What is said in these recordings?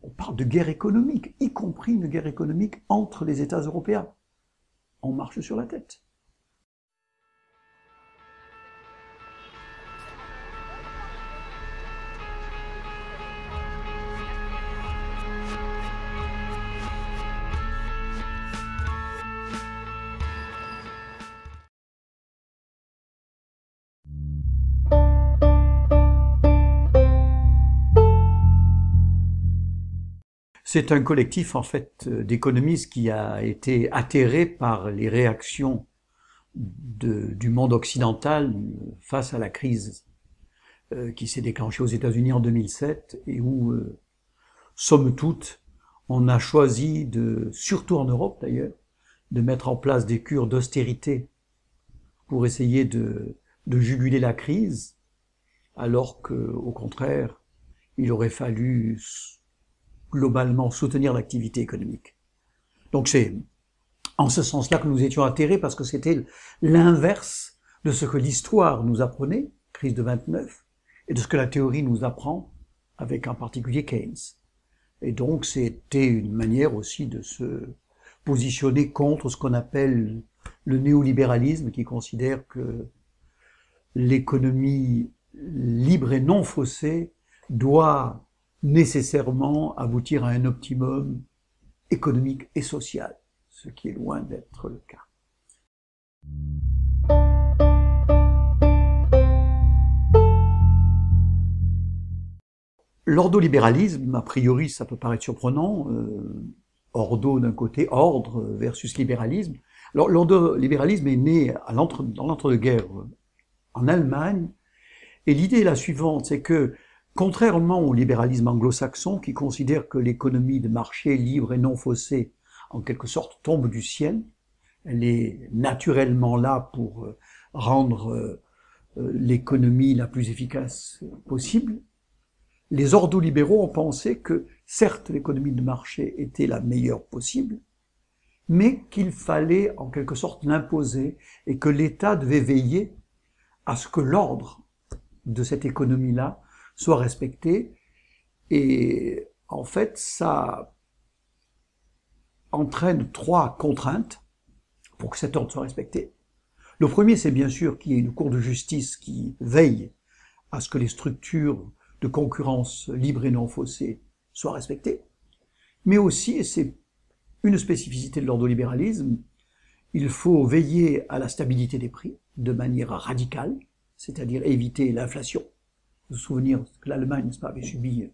On parle de guerre économique, y compris une guerre économique entre les États européens. On marche sur la tête. C'est un collectif en fait d'économistes qui a été atterré par les réactions du monde occidental face à la crise qui s'est déclenchée aux États-Unis en 2007 et où, somme toute, on a choisi surtout en Europe d'ailleurs, de mettre en place des cures d'austérité pour essayer de juguler la crise, alors qu'au contraire, il aurait fallu globalement soutenir l'activité économique. Donc c'est en ce sens-là que nous étions atterrés, parce que c'était l'inverse de ce que l'histoire nous apprenait, crise de 29, et de ce que la théorie nous apprend, avec en particulier Keynes. Et donc c'était une manière aussi de se positionner contre ce qu'on appelle le néolibéralisme, qui considère que l'économie libre et non faussée doit nécessairement aboutir à un optimum économique et social, ce qui est loin d'être le cas. L'ordolibéralisme, a priori, ça peut paraître surprenant, ordo d'un côté, ordre versus libéralisme. Alors l'ordolibéralisme est né dans l'entre-deux-guerres en Allemagne, et l'idée est la suivante, c'est que contrairement au libéralisme anglo-saxon qui considère que l'économie de marché libre et non faussée, en quelque sorte, tombe du ciel, elle est naturellement là pour rendre l'économie la plus efficace possible, les ordolibéraux ont pensé que, certes, l'économie de marché était la meilleure possible, mais qu'il fallait en quelque sorte l'imposer et que l'État devait veiller à ce que l'ordre de cette économie-là soit respecté. Et en fait, ça entraîne 3 contraintes pour que cet ordre soit respecté. Le premier, c'est bien sûr qu'il y ait une cour de justice qui veille à ce que les structures de concurrence libre et non faussée soient respectées. Mais aussi, et c'est une spécificité de l'ordolibéralisme, il faut veiller à la stabilité des prix de manière radicale, c'est-à-dire éviter l'inflation. Vous vous souvenez que l'Allemagne, n'est-ce pas, avait subi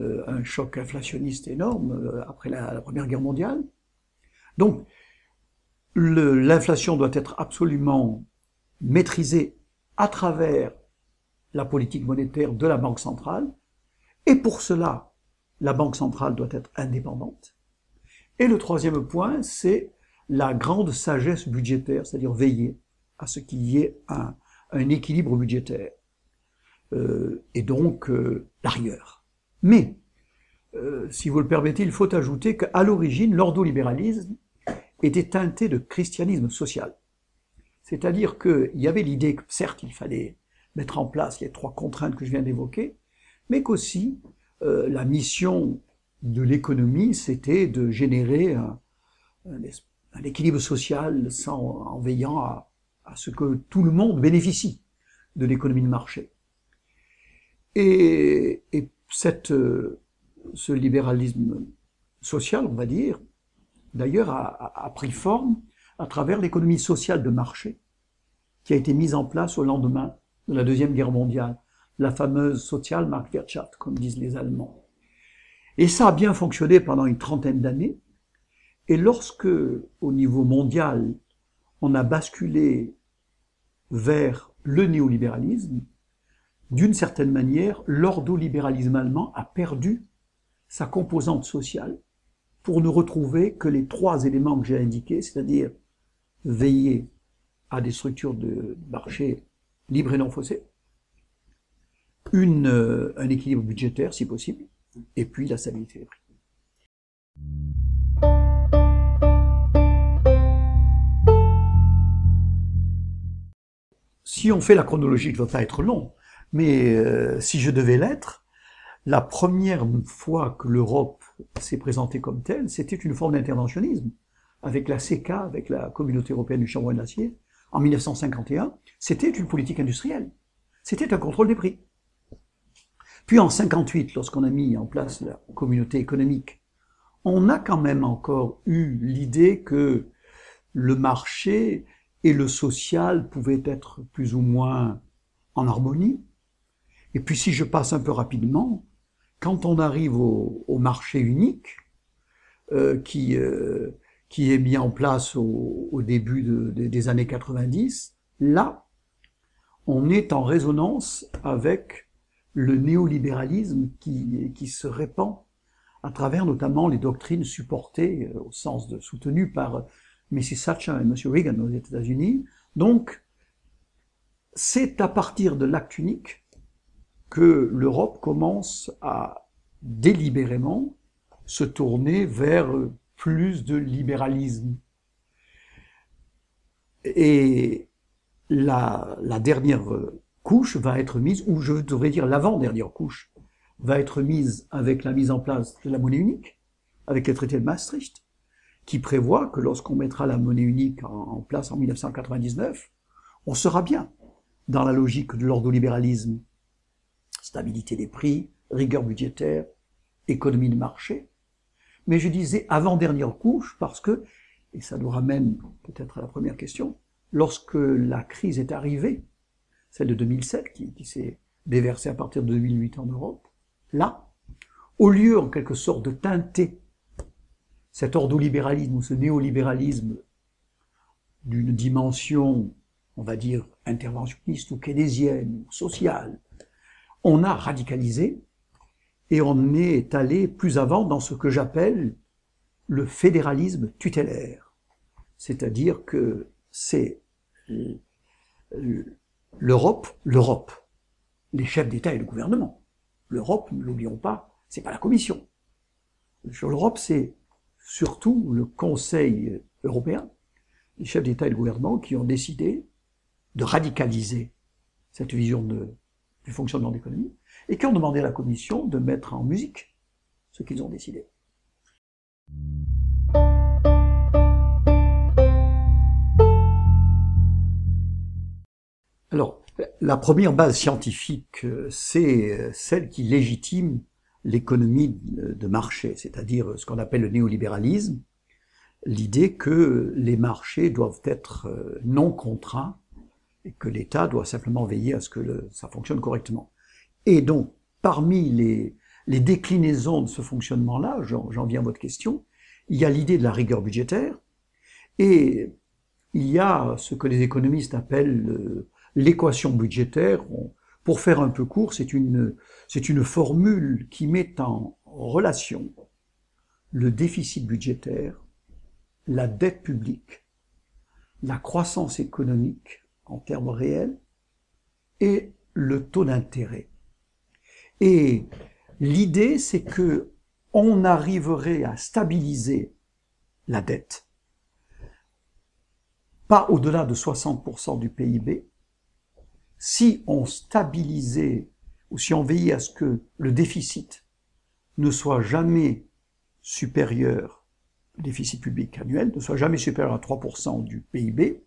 un choc inflationniste énorme après la Première Guerre mondiale. Donc, l'inflation doit être absolument maîtrisée à travers la politique monétaire de la Banque centrale, et pour cela, la Banque centrale doit être indépendante. Et le troisième point, c'est la grande sagesse budgétaire, c'est-à-dire veiller à ce qu'il y ait un équilibre budgétaire, et donc la rigueur. Mais, si vous le permettez, il faut ajouter qu'à l'origine, l'ordolibéralisme était teinté de christianisme social. C'est-à-dire qu'il y avait l'idée que, certes, il fallait mettre en place les 3 contraintes que je viens d'évoquer, mais qu'aussi la mission de l'économie, c'était de générer un équilibre social en veillant à ce que tout le monde bénéficie de l'économie de marché. Et ce libéralisme social, on va dire, d'ailleurs a pris forme à travers l'économie sociale de marché qui a été mise en place au lendemain de la Deuxième Guerre mondiale, la fameuse Sozialmarktwirtschaft, comme disent les Allemands. Et ça a bien fonctionné pendant une trentaine d'années, et lorsque, au niveau mondial, on a basculé vers le néolibéralisme, d'une certaine manière, l'ordolibéralisme allemand a perdu sa composante sociale pour ne retrouver que les 3 éléments que j'ai indiqués, c'est-à-dire veiller à des structures de marché libres et non faussées, un équilibre budgétaire si possible, et puis la stabilité des prix. Si on fait la chronologie, qui ne va pas être long, mais si je devais l'être, La première fois que l'Europe s'est présentée comme telle, c'était une forme d'interventionnisme, avec la CECA, avec la Communauté européenne du charbon et de l'acier, en 1951, c'était une politique industrielle. C'était un contrôle des prix. Puis en 58, lorsqu'on a mis en place la communauté économique, on a quand même encore eu l'idée que le marché et le social pouvaient être plus ou moins en harmonie. Et puis si je passe un peu rapidement, quand on arrive au marché unique, qui est mis en place au début des années 90, là, on est en résonance avec le néolibéralisme qui se répand à travers notamment les doctrines supportées, au sens de soutenues par Mrs. Thatcher et M. Reagan aux États-Unis. Donc, c'est à partir de l'acte unique que l'Europe commence à délibérément se tourner vers plus de libéralisme. Et la dernière couche va être mise, ou je devrais dire l'avant-dernière couche, va être mise avec la mise en place de la monnaie unique, avec le traité de Maastricht, qui prévoit que lorsqu'on mettra la monnaie unique en place en 1999, on sera bien dans la logique de l'ordolibéralisme, stabilité des prix, rigueur budgétaire, économie de marché. Mais je disais avant-dernière couche parce que, et ça nous ramène peut-être à la première question, lorsque la crise est arrivée, celle de 2007 qui s'est déversée à partir de 2008 en Europe, là, au lieu en quelque sorte de teinter cet ordolibéralisme ou ce néolibéralisme d'une dimension, on va dire, interventionniste ou keynésienne ou sociale, on a radicalisé et on est allé plus avant dans ce que j'appelle le fédéralisme tutélaire. C'est-à-dire que c'est l'Europe, les chefs d'État et de gouvernement. L'Europe, ne l'oublions pas, c'est pas la Commission. Sur l'Europe, c'est surtout le Conseil européen, les chefs d'État et de gouvernement qui ont décidé de radicaliser cette vision du fonctionnement de l'économie et qui ont demandé à la Commission de mettre en musique ce qu'ils ont décidé. Alors, la première base scientifique, c'est celle qui légitime l'économie de marché, c'est-à-dire ce qu'on appelle le néolibéralisme, l'idée que les marchés doivent être non contraints et que l'État doit simplement veiller à ce que ça fonctionne correctement. Et donc, parmi les déclinaisons de ce fonctionnement-là, j'en viens à votre question, il y a l'idée de la rigueur budgétaire et il y a ce que les économistes appellent l'équation budgétaire. Pour faire un peu court, c'est une formule qui met en relation le déficit budgétaire, la dette publique, la croissance économique en termes réels et le taux d'intérêt. Et l'idée, c'est que on arriverait à stabiliser la dette, pas au-delà de 60% du PIB, si on stabilisait ou si on veillait à ce que le déficit ne soit jamais supérieur, le déficit public annuel ne soit jamais supérieur à 3% du PIB,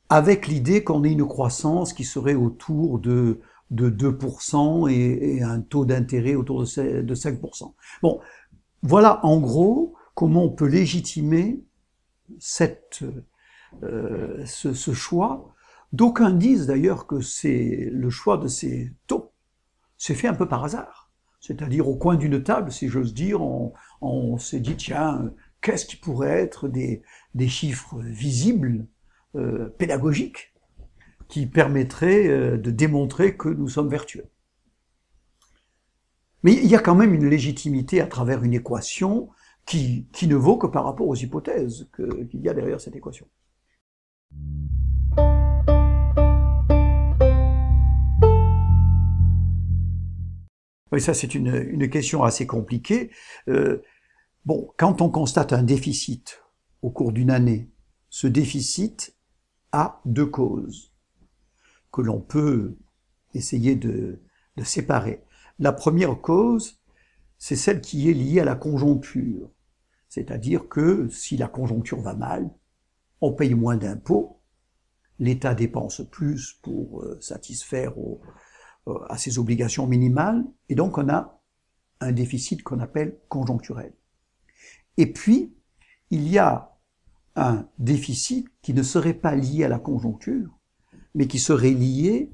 avec l'idée qu'on ait une croissance qui serait autour de 2% et un taux d'intérêt autour de 5%. Bon, voilà en gros comment on peut légitimer ce choix. D'aucuns disent d'ailleurs que le choix de ces taux s'est fait un peu par hasard. C'est-à-dire au coin d'une table, si j'ose dire, on s'est dit, tiens, qu'est-ce qui pourrait être des chiffres visibles, pédagogiques, qui permettraient de démontrer que nous sommes vertueux. Mais il y a quand même une légitimité à travers une équation qui ne vaut que par rapport aux hypothèses qu'il y a derrière cette équation. Oui, ça c'est une question assez compliquée. Bon, quand on constate un déficit au cours d'une année, ce déficit a deux causes que l'on peut essayer de séparer. La première cause, c'est celle qui est liée à la conjoncture. C'est-à-dire que si la conjoncture va mal, on paye moins d'impôts, l'État dépense plus pour satisfaire à ses obligations minimales, et donc on a un déficit qu'on appelle conjoncturel. Et puis, il y a un déficit qui ne serait pas lié à la conjoncture, mais qui serait lié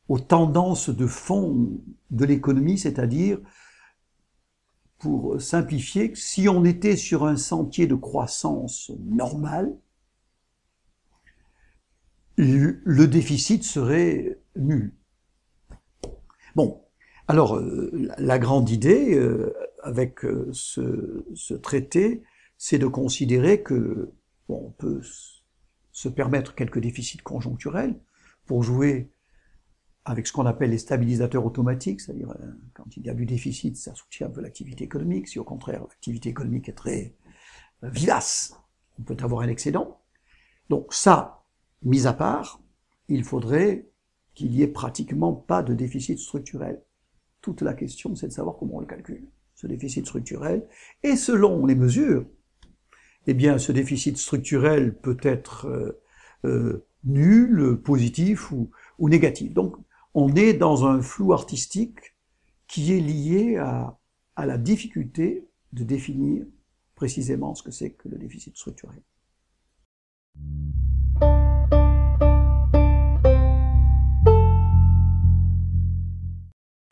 aux tendances de fond de l'économie, c'est-à-dire, pour simplifier, si on était sur un sentier de croissance normal, le déficit serait nul. Bon, alors la grande idée avec ce traité, c'est de considérer que on peut se permettre quelques déficits conjoncturels pour jouer avec ce qu'on appelle les stabilisateurs automatiques, c'est-à-dire quand il y a du déficit, ça soutient un peu l'activité économique. Si au contraire l'activité économique est très vivace, on peut avoir un excédent. Donc ça, mis à part, il faudrait qu'il y ait pratiquement pas de déficit structurel. Toute la question, c'est de savoir comment on le calcule, ce déficit structurel. Et selon les mesures, eh bien, ce déficit structurel peut être nul, positif ou négatif. Donc, on est dans un flou artistique qui est lié à la difficulté de définir précisément ce que c'est que le déficit structurel.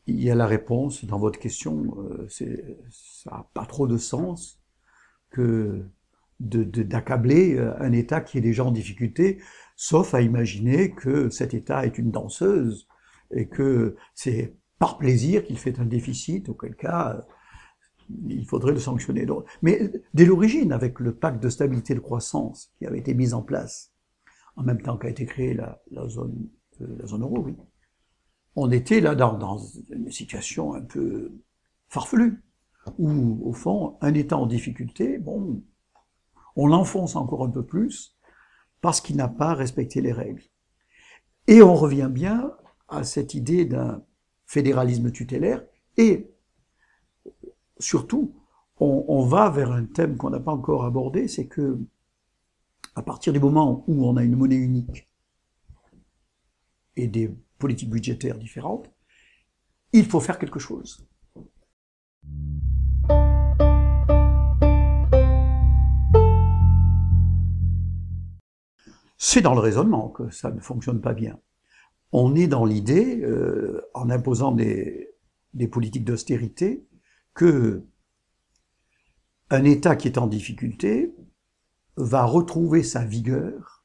Il y a la réponse dans votre question, ça n'a pas trop de sens que d'accabler un État qui est déjà en difficulté, sauf à imaginer que cet État est une danseuse et que c'est par plaisir qu'il fait un déficit, auquel cas il faudrait le sanctionner. Mais dès l'origine, avec le pacte de stabilité et de croissance qui avait été mis en place, en même temps qu'a été créée la zone euro, oui, on était là dans une situation un peu farfelue, où au fond, un État en difficulté, bon, on l'enfonce encore un peu plus parce qu'il n'a pas respecté les règles. Et on revient bien à cette idée d'un fédéralisme tutélaire et surtout, on va vers un thème qu'on n'a pas encore abordé, c'est que à partir du moment où on a une monnaie unique et des politiques budgétaires différentes, il faut faire quelque chose. C'est dans le raisonnement que ça ne fonctionne pas bien. On est dans l'idée, en imposant des politiques d'austérité, que un État qui est en difficulté va retrouver sa vigueur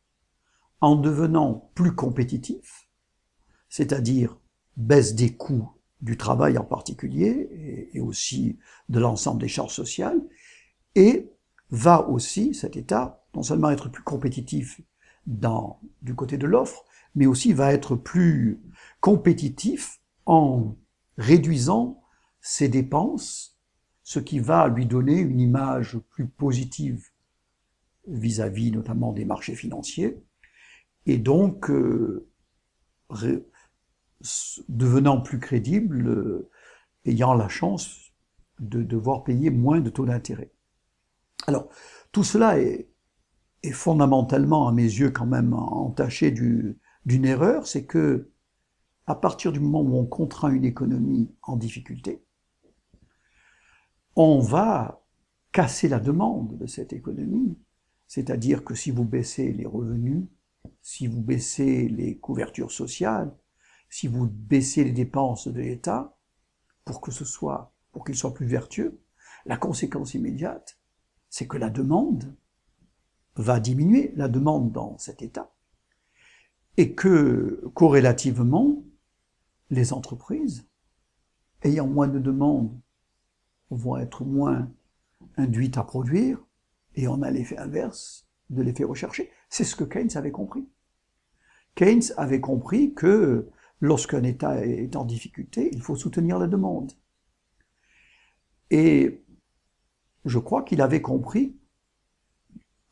en devenant plus compétitif, c'est-à-dire baisse des coûts du travail en particulier, et aussi de l'ensemble des charges sociales, et va aussi, cet État, non seulement être plus compétitif du côté de l'offre, mais aussi va être plus compétitif en réduisant ses dépenses, ce qui va lui donner une image plus positive vis-à-vis notamment des marchés financiers, et donc devenant plus crédible, ayant la chance de devoir payer moins de taux d'intérêt. Alors, tout cela est fondamentalement, à mes yeux, quand même entaché d'une erreur, c'est que à partir du moment où on contraint une économie en difficulté, on va casser la demande de cette économie. C'est-à-dire que si vous baissez les revenus, si vous baissez les couvertures sociales, si vous baissez les dépenses de l'État, pour qu'il soit plus vertueux, la conséquence immédiate, c'est que la demande va diminuer, la demande dans cet État, et que, corrélativement, les entreprises, ayant moins de demandes, vont être moins induites à produire, et on a l'effet inverse de l'effet recherché. C'est ce que Keynes avait compris. Keynes avait compris que lorsqu'un État est en difficulté, il faut soutenir la demande. Et je crois qu'il avait compris,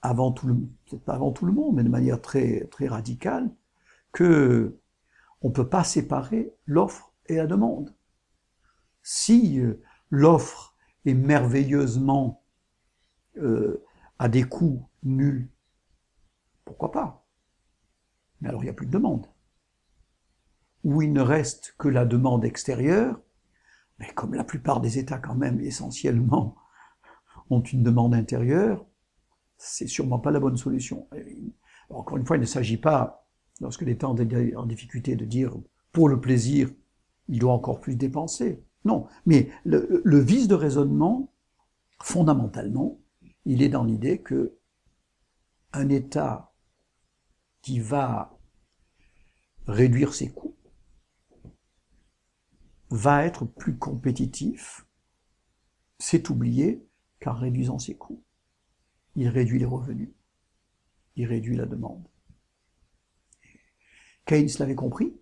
peut-être pas avant tout le monde, mais de manière très, très radicale, que on ne peut pas séparer l'offre et la demande. Si l'offre est merveilleusement à des coûts nuls, pourquoi pas? Mais alors il n'y a plus de demande. Où il ne reste que la demande extérieure, mais comme la plupart des États quand même essentiellement ont une demande intérieure, c'est sûrement pas la bonne solution. Encore une fois, il ne s'agit pas, lorsque l'État est en difficulté, de dire pour le plaisir, il doit encore plus dépenser. Non, mais le vice de raisonnement, fondamentalement, il est dans l'idée que un État qui va réduire ses coûts va être plus compétitif, c'est oublié, qu'en réduisant ses coûts, il réduit les revenus, il réduit la demande. Keynes l'avait compris,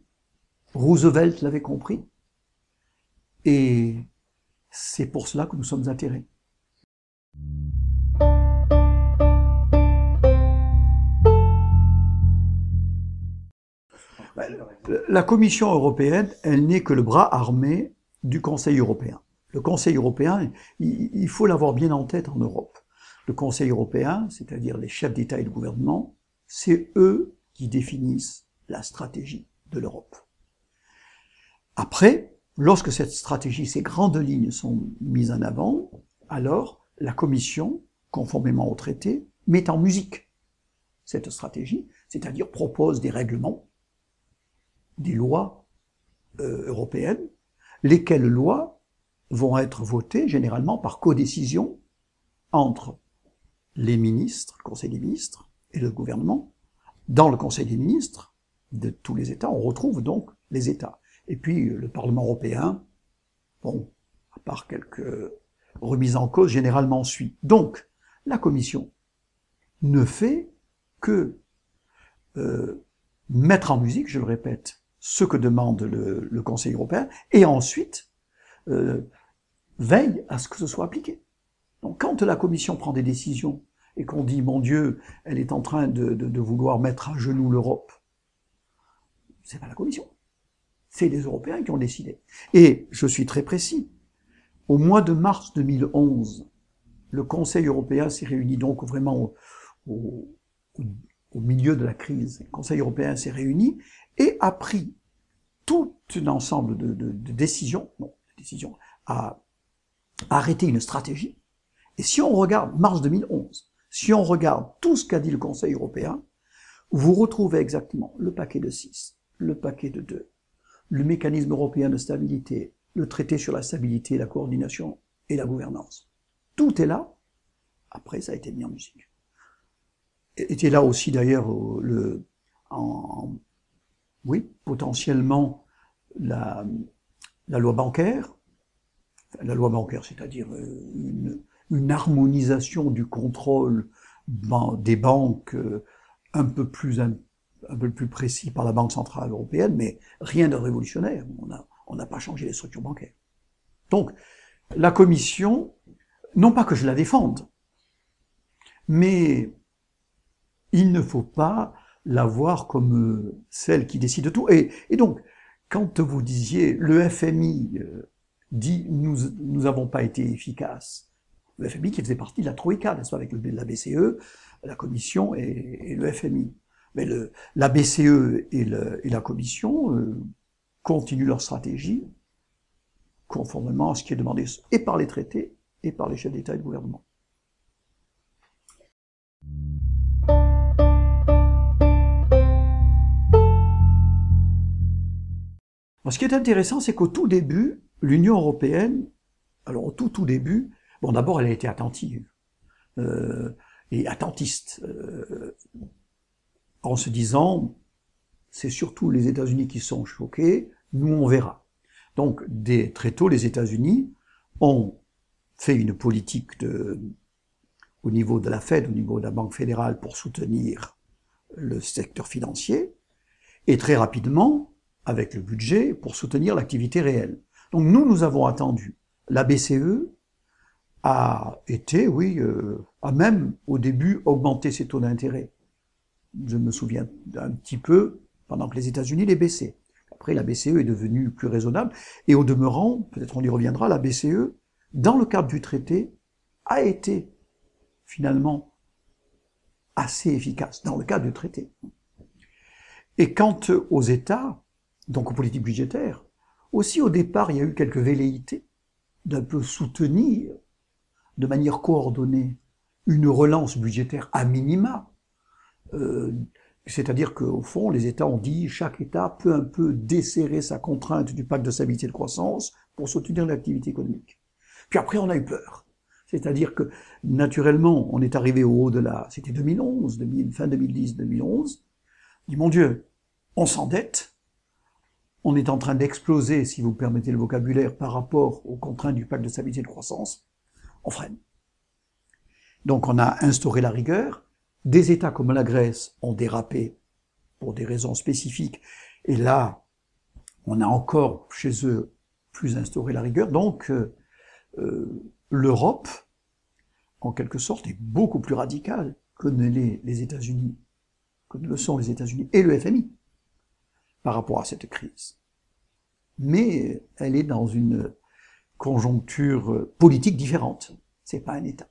Roosevelt l'avait compris, et c'est pour cela que nous sommes atterrés. La Commission européenne, elle n'est que le bras armé du Conseil européen. Le Conseil européen, il faut l'avoir bien en tête en Europe. Le Conseil européen, c'est-à-dire les chefs d'État et de gouvernement, c'est eux qui définissent la stratégie de l'Europe. Après, lorsque cette stratégie, ces grandes lignes sont mises en avant, alors la Commission, conformément au traité, met en musique cette stratégie, c'est-à-dire propose des règlements, des lois européennes, lesquelles lois vont être votées généralement par codécision entre les ministres, le Conseil des ministres et le gouvernement. Dans le Conseil des ministres de tous les États, on retrouve donc les États. Et puis le Parlement européen, bon, à part quelques remises en cause, généralement suit. Donc, la Commission ne fait que mettre en musique, je le répète, ce que demande le Conseil européen, et ensuite veille à ce que ce soit appliqué. Donc quand la Commission prend des décisions et qu'on dit, mon Dieu, elle est en train de vouloir mettre à genoux l'Europe, c'est pas la Commission, c'est les Européens qui ont décidé. Et je suis très précis, au mois de mars 2011, le Conseil européen s'est réuni donc vraiment au milieu de la crise. Le Conseil européen s'est réuni et a pris tout un ensemble de décisions, à arrêter une stratégie. Et si on regarde mars 2011, si on regarde tout ce qu'a dit le Conseil européen, vous retrouvez exactement le paquet de 6, le paquet de 2, le mécanisme européen de stabilité, le traité sur la stabilité, la coordination et la gouvernance. Tout est là. Après, ça a été mis en musique. Était là aussi d'ailleurs oui, potentiellement la loi bancaire, c'est-à-dire une harmonisation du contrôle des banques un peu plus précis par la Banque centrale européenne, mais rien de révolutionnaire. On n'a pas changé les structures bancaires. Donc, la Commission, non pas que je la défende, mais il ne faut pas la voir comme celle qui décide de tout. Et donc, quand vous disiez, le FMI dit nous n'avons pas été efficaces, le FMI qui faisait partie de la Troïka, n'est-ce pas, avec la BCE, la Commission et le FMI. Mais la BCE et la Commission continuent leur stratégie conformément à ce qui est demandé et par les traités et par les chefs d'État et de gouvernement. Alors, ce qui est intéressant, c'est qu'au tout début, l'Union européenne, alors au tout début, bon d'abord elle a été attentive et attentiste, en se disant, c'est surtout les États-Unis qui sont choqués, nous on verra. Donc très tôt, les États-Unis ont fait une politique au niveau de la Fed, au niveau de la Banque fédérale, pour soutenir le secteur financier, et très rapidement, avec le budget, pour soutenir l'activité réelle. Donc nous avons attendu. La BCE a été, oui, a même au début augmenté ses taux d'intérêt. Je me souviens un petit peu, pendant que les États-Unis les baissaient. Après, la BCE est devenue plus raisonnable, et au demeurant, peut-être on y reviendra, la BCE, dans le cadre du traité, a été finalement assez efficace, dans le cadre du traité. Et quant aux États, donc aux politiques budgétaires, aussi au départ, il y a eu quelques velléités d'un peu soutenir de manière coordonnée une relance budgétaire à minima. C'est-à-dire qu'au fond, les États ont dit chaque État peut un peu desserrer sa contrainte du pacte de stabilité et de croissance pour soutenir l'activité économique. Puis après, on a eu peur. C'est-à-dire que, naturellement, on est arrivé au haut de c'était 2011, fin 2010, 2011. On dit, mon Dieu, on s'endette, on est en train d'exploser, si vous permettez le vocabulaire, par rapport aux contraintes du pacte de stabilité et de croissance, on freine. Donc on a instauré la rigueur. Des États comme la Grèce ont dérapé pour des raisons spécifiques. Et là, on a encore chez eux plus instauré la rigueur. Donc l'Europe, en quelque sorte, est beaucoup plus radicale que les États-Unis, que ne le sont les États-Unis et le FMI par rapport à cette crise. Mais elle est dans une conjoncture politique différente. C'est pas un État.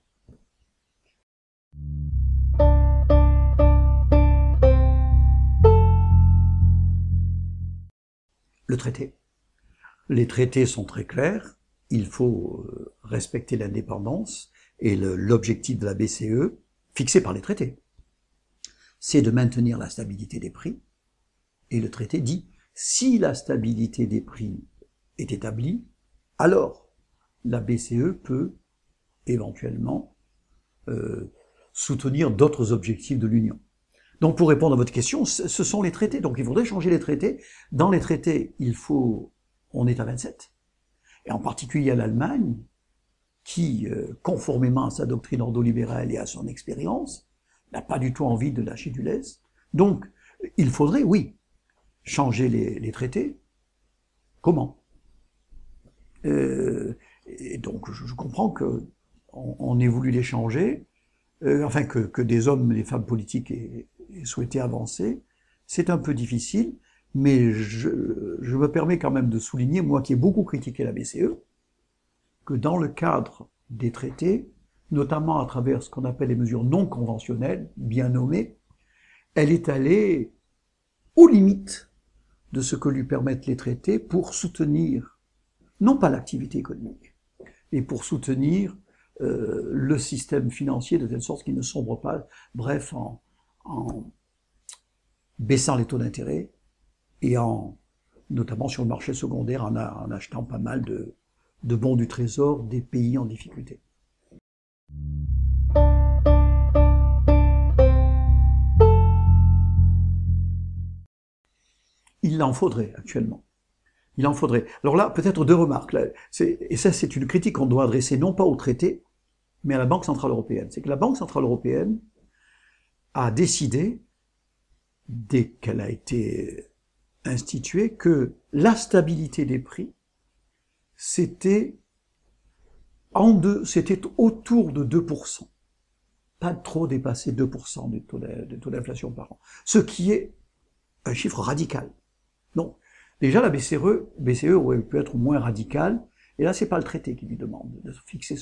Le traité. Les traités sont très clairs. Il faut respecter l'indépendance et l'objectif de la BCE, fixé par les traités, c'est de maintenir la stabilité des prix. Et le traité dit, si la stabilité des prix est établie, alors la BCE peut éventuellement soutenir d'autres objectifs de l'Union. Donc pour répondre à votre question, ce sont les traités. Donc il faudrait changer les traités. Dans les traités, on est à 27. Et en particulier à l'Allemagne, qui, conformément à sa doctrine ordolibérale et à son expérience, n'a pas du tout envie de lâcher du lest. Donc il faudrait, oui, changer les traités. Comment? Et donc je comprends qu'on ait voulu les changer, enfin que des hommes et des femmes politiques aient souhaité avancer. C'est un peu difficile, mais je me permets quand même de souligner, moi qui ai beaucoup critiqué la BCE, que dans le cadre des traités, notamment à travers ce qu'on appelle les mesures non conventionnelles, bien nommées, elle est allée aux limites de ce que lui permettent les traités pour soutenir, non pas l'activité économique, mais pour soutenir le système financier de telle sorte qu'il ne sombre pas, bref, en baissant les taux d'intérêt et notamment sur le marché secondaire, en achetant pas mal de bons du trésor des pays en difficulté. Il en faudrait actuellement. Il en faudrait. Alors là, peut-être deux remarques. Là, et ça, c'est une critique qu'on doit adresser non pas au traité, mais à la Banque Centrale Européenne. C'est que la Banque Centrale Européenne a décidé, dès qu'elle a été instituée, que la stabilité des prix, c'était autour de 2%. Pas trop dépasser 2% du taux d'inflation par an. Ce qui est un chiffre radical. Donc, déjà, la BCE aurait pu être moins radicale, et là, c'est pas le traité qui lui demande de fixer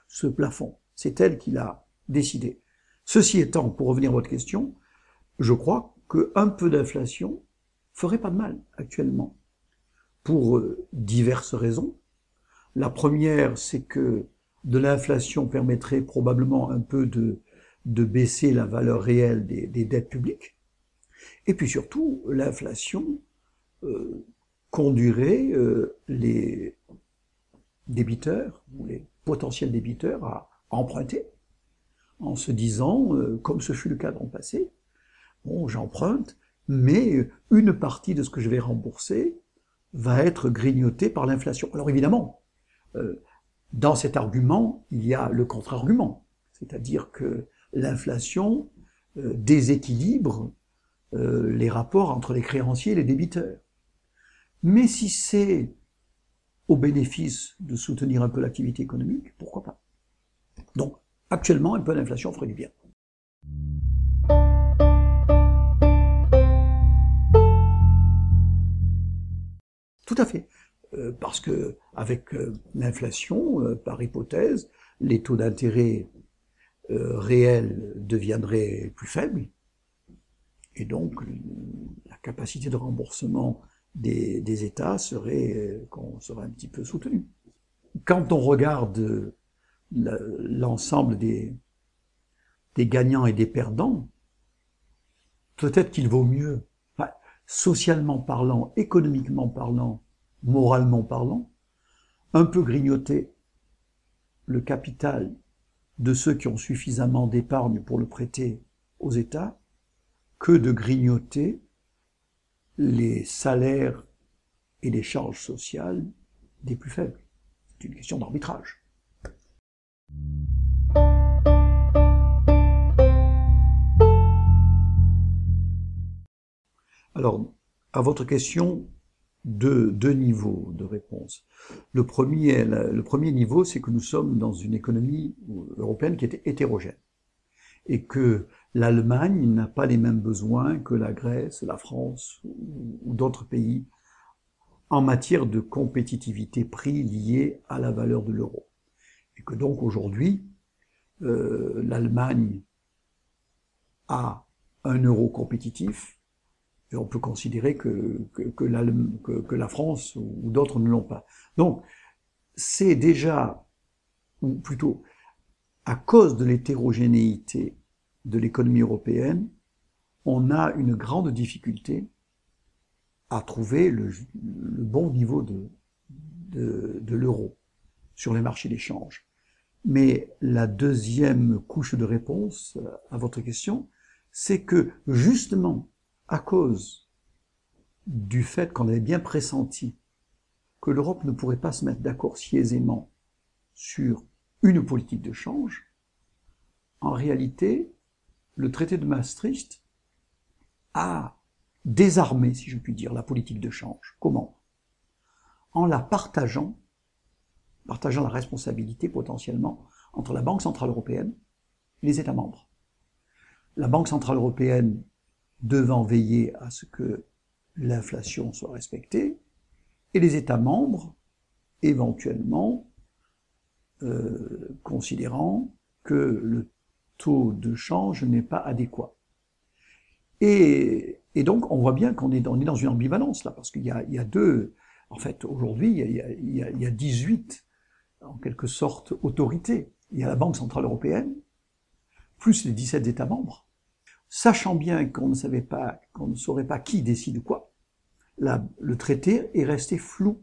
ce plafond. C'est elle qui l'a décidé. Ceci étant, pour revenir à votre question, je crois qu'un peu d'inflation ferait pas de mal actuellement, pour diverses raisons. La première, c'est que de l'inflation permettrait probablement un peu de baisser la valeur réelle des dettes publiques. Et puis surtout, l'inflation conduirait les débiteurs, ou les potentiels débiteurs, à emprunter, en se disant, comme ce fut le cas dans le passé, bon, j'emprunte, mais une partie de ce que je vais rembourser va être grignotée par l'inflation. Alors évidemment, dans cet argument, il y a le contre-argument, c'est-à-dire que l'inflation déséquilibre les rapports entre les créanciers et les débiteurs. Mais si c'est au bénéfice de soutenir un peu l'activité économique, pourquoi pas? Donc, actuellement, un peu d'inflation ferait du bien. Tout à fait. Parce que avec l'inflation, par hypothèse, les taux d'intérêt réels deviendraient plus faibles, et donc la capacité de remboursement des États serait un petit peu soutenue. Quand on regarde l'ensemble des gagnants et des perdants, peut-être qu'il vaut mieux, enfin, socialement parlant, économiquement parlant, moralement parlant, un peu grignoter le capital de ceux qui ont suffisamment d'épargne pour le prêter aux États, que de grignoter les salaires et les charges sociales des plus faibles. C'est une question d'arbitrage. Alors, à votre question, deux niveaux de réponse. Le premier niveau, c'est que nous sommes dans une économie européenne qui est hétérogène, et que l'Allemagne n'a pas les mêmes besoins que la Grèce, la France ou d'autres pays en matière de compétitivité prix liée à la valeur de l'euro. Et que donc aujourd'hui, l'Allemagne a un euro compétitif, et on peut considérer que la France ou d'autres ne l'ont pas. Donc, c'est déjà, ou plutôt, à cause de l'hétérogénéité de l'économie européenne, on a une grande difficulté à trouver le bon niveau de l'euro sur les marchés d'échange. Mais la deuxième couche de réponse à votre question, c'est que justement, à cause du fait qu'on avait bien pressenti que l'Europe ne pourrait pas se mettre d'accord si aisément sur une politique de change, en réalité, le traité de Maastricht a désarmé, si je puis dire, la politique de change. Comment? En la partageant la responsabilité potentiellement entre la Banque centrale européenne et les États membres. La Banque centrale européenne devant veiller à ce que l'inflation soit respectée, et les États membres, éventuellement, considérant que le taux de change n'est pas adéquat. Et donc, on voit bien qu'on est dans une ambivalence, là, parce qu'il y a deux... En fait, aujourd'hui, il y a 18, en quelque sorte, autorités. Il y a la Banque centrale européenne, plus les 17 États membres. Sachant bien qu'on ne saurait pas qui décide quoi, le traité est resté flou.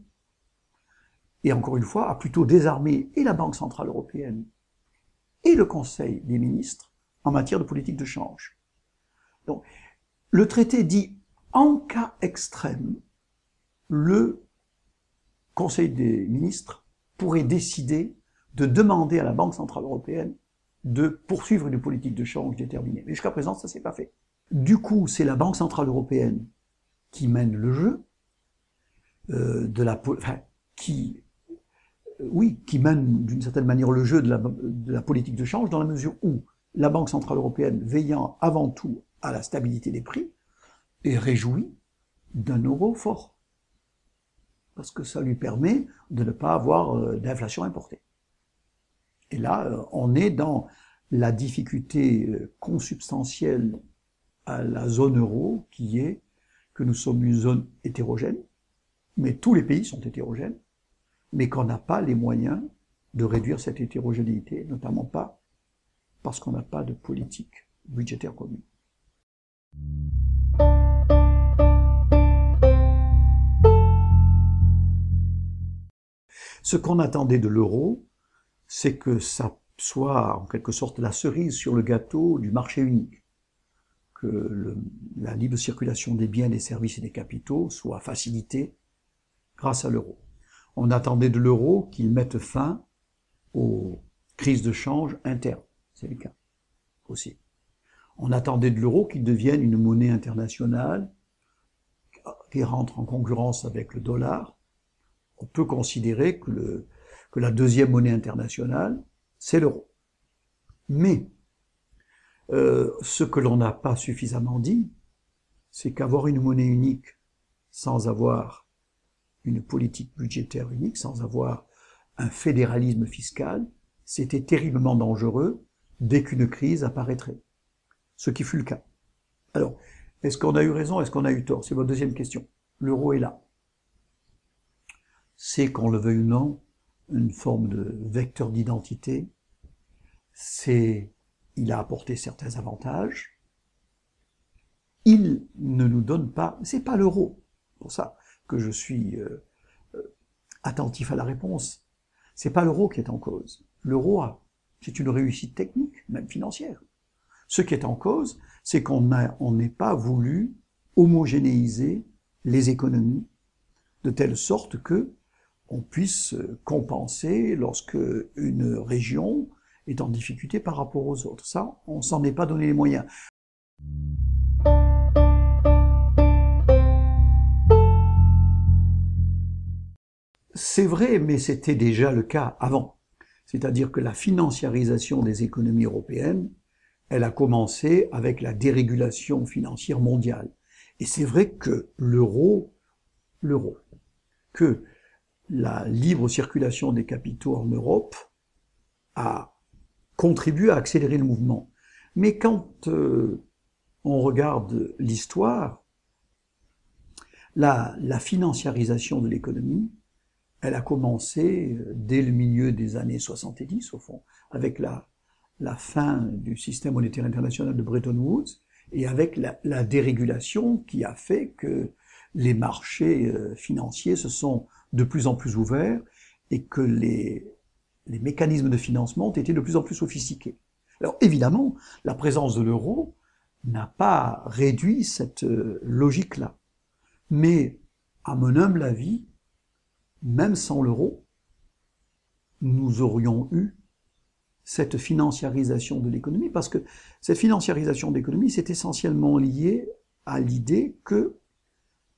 Et encore une fois, a plutôt désarmé et la Banque centrale européenne et le Conseil des ministres en matière de politique de change. Donc, le traité dit, en cas extrême, le Conseil des ministres pourrait décider de demander à la Banque centrale européenne de poursuivre une politique de change déterminée. Mais jusqu'à présent, ça s'est pas fait. Du coup, c'est la Banque centrale européenne qui mène le jeu, qui mène d'une certaine manière le jeu de la politique de change, dans la mesure où la Banque centrale européenne, veillant avant tout à la stabilité des prix, est réjouie d'un euro fort. Parce que ça lui permet de ne pas avoir d'inflation importée. Et là, on est dans la difficulté consubstantielle à la zone euro, qui est que nous sommes une zone hétérogène, mais tous les pays sont hétérogènes, mais qu'on n'a pas les moyens de réduire cette hétérogénéité, notamment pas parce qu'on n'a pas de politique budgétaire commune. Ce qu'on attendait de l'euro, c'est que ça soit en quelque sorte la cerise sur le gâteau du marché unique, que la libre circulation des biens, des services et des capitaux soit facilitée grâce à l'euro. On attendait de l'euro qu'il mette fin aux crises de change internes, c'est le cas aussi. On attendait de l'euro qu'il devienne une monnaie internationale qui rentre en concurrence avec le dollar. On peut considérer que la deuxième monnaie internationale, c'est l'euro. Mais ce que l'on n'a pas suffisamment dit, c'est qu'avoir une monnaie unique sans avoir une politique budgétaire unique, sans avoir un fédéralisme fiscal, c'était terriblement dangereux dès qu'une crise apparaîtrait. Ce qui fut le cas. Alors, est-ce qu'on a eu raison, est-ce qu'on a eu tort? C'est votre deuxième question. L'euro est là. C'est, qu'on le veuille ou non, une forme de vecteur d'identité. Il a apporté certains avantages. Il ne nous donne pas, c'est pas l'euro. C'est pour ça que je suis attentif à la réponse. C'est pas l'euro qui est en cause. L'euro, c'est une réussite technique, même financière. Ce qui est en cause, c'est qu'on n'ait pas voulu homogénéiser les économies de telle sorte que on puisse compenser lorsque une région est en difficulté par rapport aux autres. Ça, on s'en est pas donné les moyens. C'est vrai, mais c'était déjà le cas avant. C'est-à-dire que la financiarisation des économies européennes, elle a commencé avec la dérégulation financière mondiale. Et c'est vrai que que la libre circulation des capitaux en Europe a contribué à accélérer le mouvement. Mais quand on regarde l'histoire, la financiarisation de l'économie, elle a commencé dès le milieu des années 70, au fond, avec la fin du système monétaire international de Bretton Woods et avec la dérégulation qui a fait que les marchés financiers se sont de plus en plus ouverts et que les mécanismes de financement ont été de plus en plus sophistiqués. Alors évidemment, la présence de l'euro n'a pas réduit cette logique-là. Mais, à mon humble avis, même sans l'euro, nous aurions eu cette financiarisation de l'économie, parce que cette financiarisation de l'économie, c'est essentiellement lié à l'idée que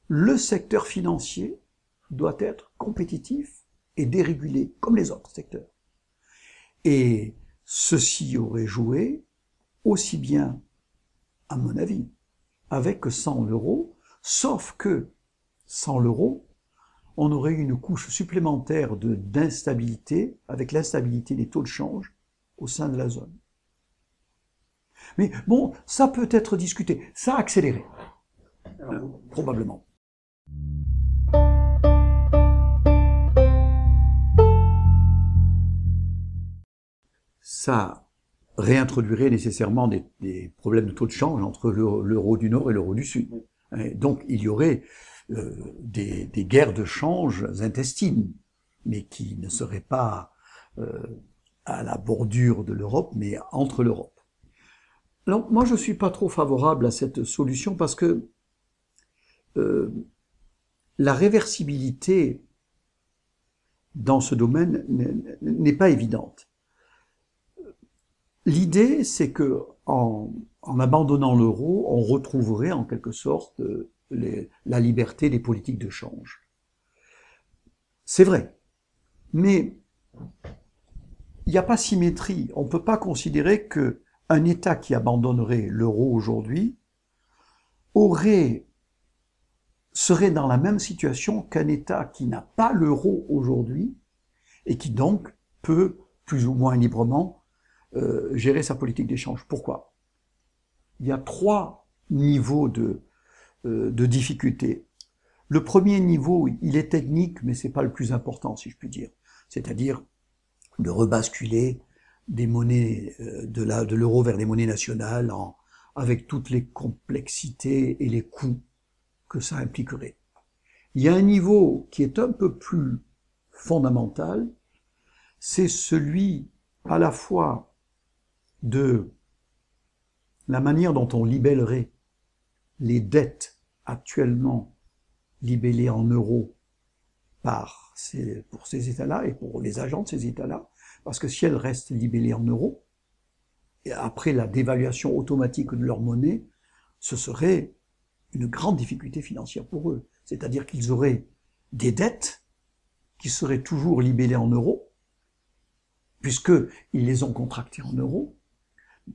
le secteur financier doit être compétitif et dérégulé, comme les autres secteurs. Et ceci aurait joué aussi bien, à mon avis, avec que sans l'euro, sauf que, sans l'euro, on aurait eu une couche supplémentaire d'instabilité, avec l'instabilité des taux de change au sein de la zone. Mais bon, ça peut être discuté. Ça a accéléré, probablement. Ça réintroduirait nécessairement des problèmes de taux de change entre l'euro du Nord et l'euro du Sud. Donc il y aurait des guerres de change intestines, mais qui ne seraient pas à la bordure de l'Europe, mais entre l'Europe. Alors moi je suis pas trop favorable à cette solution parce que la réversibilité dans ce domaine n'est pas évidente. L'idée, c'est que en abandonnant l'euro, on retrouverait en quelque sorte la liberté des politiques de change. C'est vrai, mais il n'y a pas symétrie. On ne peut pas considérer qu'un État qui abandonnerait l'euro aujourd'hui serait dans la même situation qu'un État qui n'a pas l'euro aujourd'hui et qui donc peut plus ou moins librement gérer sa politique d'échange. Pourquoi? Il y a 3 niveaux de difficulté. Le premier niveau, il est technique, mais c'est pas le plus important, si je puis dire. C'est-à-dire de rebasculer des monnaies de l'euro vers des monnaies nationales avec toutes les complexités et les coûts que ça impliquerait. Il y a un niveau qui est un peu plus fondamental, c'est celui à la fois de la manière dont on libellerait les dettes actuellement libellées en euros pour ces États-là et pour les agents de ces États-là, parce que si elles restent libellées en euros, et après la dévaluation automatique de leur monnaie, ce serait une grande difficulté financière pour eux. C'est-à-dire qu'ils auraient des dettes qui seraient toujours libellées en euros, puisqu'ils les ont contractées en euros.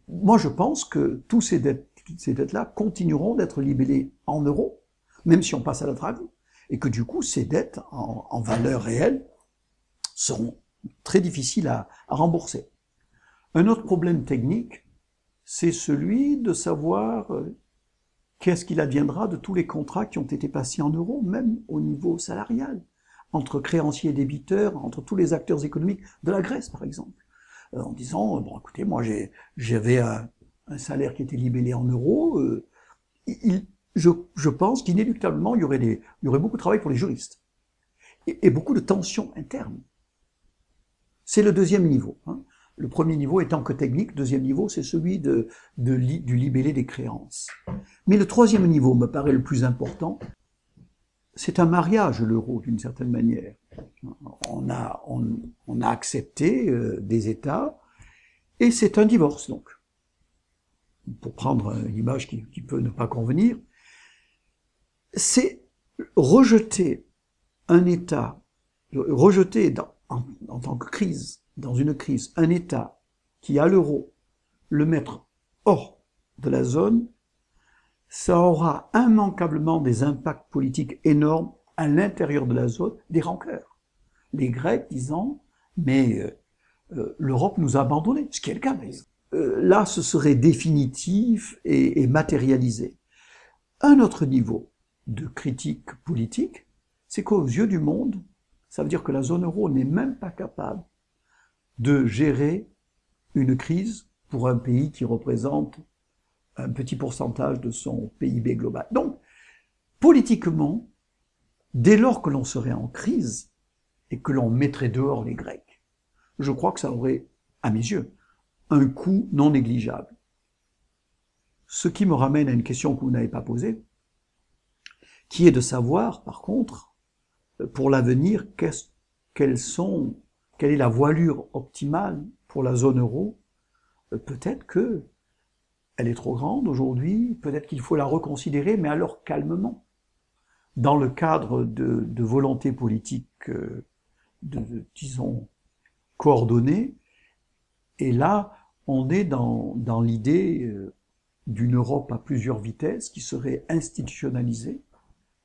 Moi, je pense que tous ces dettes-là continueront d'être libellées en euros, même si on passe à la traque, et que du coup, ces dettes en valeur réelle seront très difficiles à rembourser. Un autre problème technique, c'est celui de savoir qu'est-ce qu'il adviendra de tous les contrats qui ont été passés en euros, même au niveau salarial, entre créanciers et débiteurs, entre tous les acteurs économiques de la Grèce, par exemple, en disant, bon, écoutez, moi, j'avais un salaire qui était libellé en euros, je pense qu'inéluctablement, il y aurait beaucoup de travail pour les juristes, et beaucoup de tensions internes. C'est le deuxième niveau. Hein. Le premier niveau étant que technique, le deuxième niveau, c'est celui du libellé des créances. Mais le troisième niveau me paraît le plus important. C'est un mariage, l'euro, d'une certaine manière. On a accepté des États, et c'est un divorce, donc. Pour prendre une image qui peut ne pas convenir, c'est rejeter un État, rejeter en tant que crise, dans une crise, un État qui a l'euro, le mettre hors de la zone, ça aura immanquablement des impacts politiques énormes à l'intérieur de la zone, des rancœurs. Les Grecs disant, mais l'Europe nous a abandonnés, ce qui est le cas d'ailleurs. Là, ce serait définitif et matérialisé. Un autre niveau de critique politique, c'est qu'aux yeux du monde, ça veut dire que la zone euro n'est même pas capable de gérer une crise pour un pays qui représente un petit pourcentage de son PIB global. Donc, politiquement, dès lors que l'on serait en crise et que l'on mettrait dehors les Grecs, je crois que ça aurait, à mes yeux, un coût non négligeable. Ce qui me ramène à une question que vous n'avez pas posée, qui est de savoir, par contre, pour l'avenir, quelle est la voilure optimale pour la zone euro. Peut-être que elle est trop grande aujourd'hui, peut-être qu'il faut la reconsidérer, mais alors calmement, dans le cadre de volonté politique, disons, coordonnée. Et là, on est dans l'idée d'une Europe à plusieurs vitesses qui serait institutionnalisée,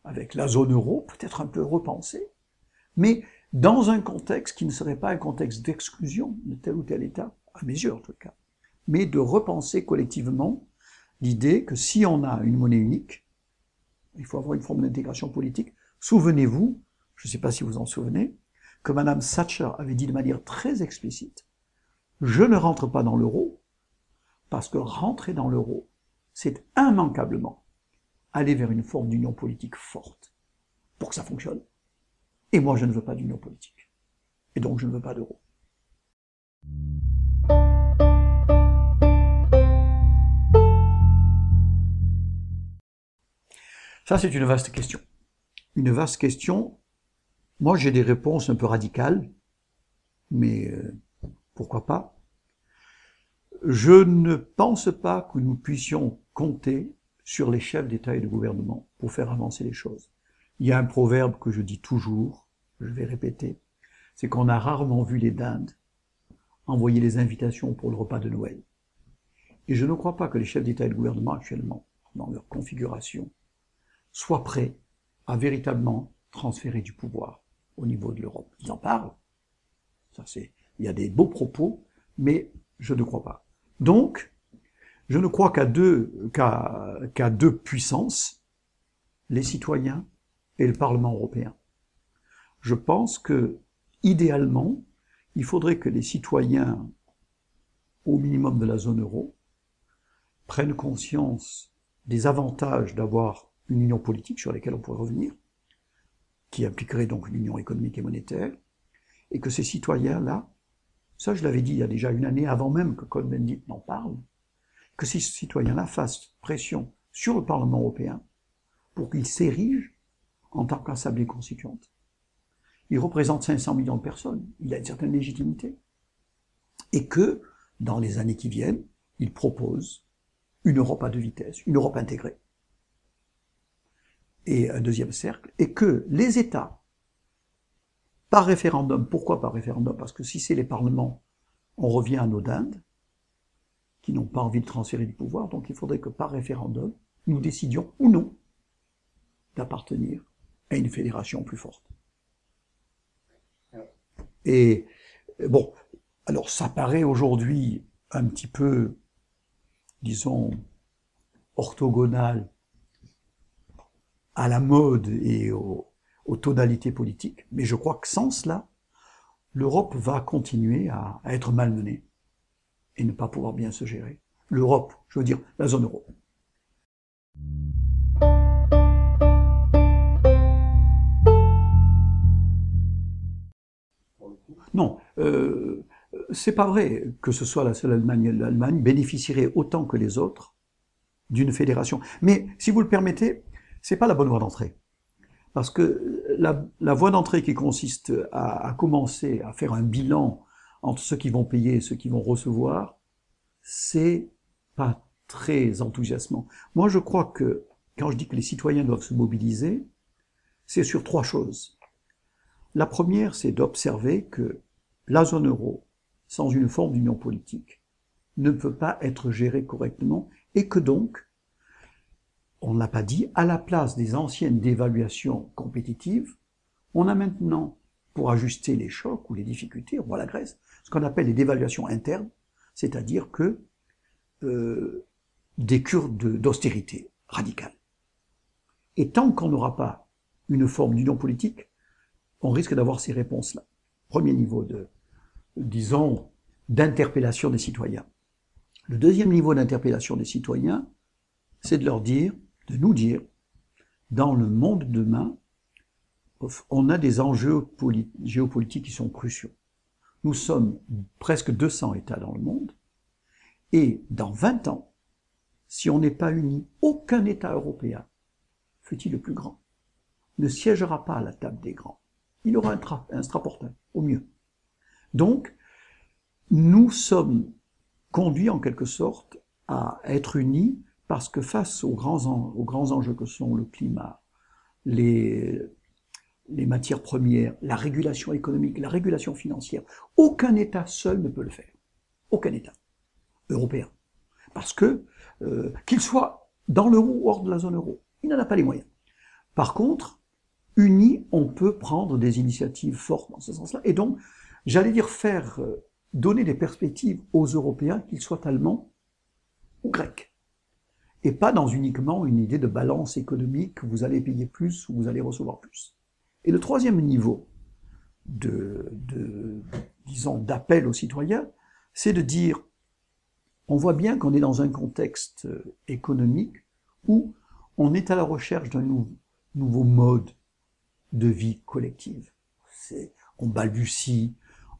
avec la zone euro, peut-être un peu repensée, mais dans un contexte qui ne serait pas un contexte d'exclusion de tel ou tel État, à mes yeux en tout cas, mais de repenser collectivement l'idée que si on a une monnaie unique, il faut avoir une forme d'intégration politique. Souvenez-vous, je ne sais pas si vous en souvenez, que Madame Thatcher avait dit de manière très explicite, je ne rentre pas dans l'euro, parce que rentrer dans l'euro, c'est immanquablement aller vers une forme d'union politique forte, pour que ça fonctionne. Et moi, je ne veux pas d'union politique. Et donc, je ne veux pas d'euro. Ça, c'est une vaste question. Une vaste question. Moi, j'ai des réponses un peu radicales, mais pourquoi pas. Je ne pense pas que nous puissions compter sur les chefs d'État et de gouvernement pour faire avancer les choses. Il y a un proverbe que je dis toujours, je vais répéter, c'est qu'on a rarement vu les dindes envoyer les invitations pour le repas de Noël. Et je ne crois pas que les chefs d'État et de gouvernement actuellement, dans leur configuration, soient prêts à véritablement transférer du pouvoir au niveau de l'Europe. Ils en parlent, il y a des beaux propos, mais je ne crois pas. Donc, je ne crois qu'à deux puissances, les citoyens et le Parlement européen. Je pense que, idéalement, il faudrait que les citoyens, au minimum de la zone euro, prennent conscience des avantages d'avoir une union politique sur laquelle on pourrait revenir, qui impliquerait donc une union économique et monétaire, et que ces citoyens-là, ça je l'avais dit il y a déjà une année avant même que Cohn-Bendit n'en parle, que ces citoyens-là fassent pression sur le Parlement européen pour qu'il s'érige en tant qu'assemblée constituante. Il représente 500 millions de personnes, il a une certaine légitimité. Et que, dans les années qui viennent, il propose une Europe à deux vitesses, une Europe intégrée. Et un deuxième cercle, et que les États, par référendum, pourquoi par référendum? Parce que si c'est les parlements, on revient à nos dindes, qui n'ont pas envie de transférer du pouvoir, donc il faudrait que par référendum, nous décidions ou non d'appartenir à une fédération plus forte. Et bon, alors ça paraît aujourd'hui un petit peu, disons, orthogonal à la mode et aux tonalités politiques, mais je crois que sans cela, l'Europe va continuer à être malmenée et ne pas pouvoir bien se gérer. L'Europe, je veux dire la zone euro. Non, c'est pas vrai que ce soit la seule Allemagne. L'Allemagne bénéficierait autant que les autres d'une fédération. Mais si vous le permettez, c'est pas la bonne voie d'entrée. Parce que la voie d'entrée qui consiste à commencer à faire un bilan entre ceux qui vont payer et ceux qui vont recevoir, c'est pas très enthousiasmant. Moi, je crois que quand je dis que les citoyens doivent se mobiliser, c'est sur trois choses. La première, c'est d'observer que la zone euro, sans une forme d'union politique, ne peut pas être gérée correctement et que donc, on ne l'a pas dit, à la place des anciennes dévaluations compétitives, on a maintenant, pour ajuster les chocs ou les difficultés, on voit la Grèce, ce qu'on appelle les dévaluations internes, c'est-à-dire que des cures d'austérité radicale. Et tant qu'on n'aura pas une forme d'union politique, on risque d'avoir ces réponses-là. Premier niveau disons, d'interpellation des citoyens. Le deuxième niveau d'interpellation des citoyens, c'est de leur dire, de nous dire, dans le monde de demain, on a des enjeux géopolitiques qui sont cruciaux. Nous sommes presque 200 États dans le monde, et dans 20 ans, si on n'est pas unis, aucun État européen, fût-il le plus grand, ne siégera pas à la table des grands. Il aura un straportin, au mieux. Donc, nous sommes conduits en quelque sorte à être unis parce que face aux grands enjeux que sont le climat, les matières premières, la régulation économique, la régulation financière, aucun État seul ne peut le faire. Aucun État européen. Parce que, qu'il soit dans l'euro ou hors de la zone euro, il n'en a pas les moyens. Par contre, unis, on peut prendre des initiatives fortes dans ce sens-là. Et donc, j'allais dire donner des perspectives aux Européens, qu'ils soient allemands ou grecs. Et pas dans uniquement une idée de balance économique, vous allez payer plus ou vous allez recevoir plus. Et le troisième niveau disons, d'appel aux citoyens, c'est de dire, on voit bien qu'on est dans un contexte économique où on est à la recherche d'un nouveau mode de vie collective. On balbutie,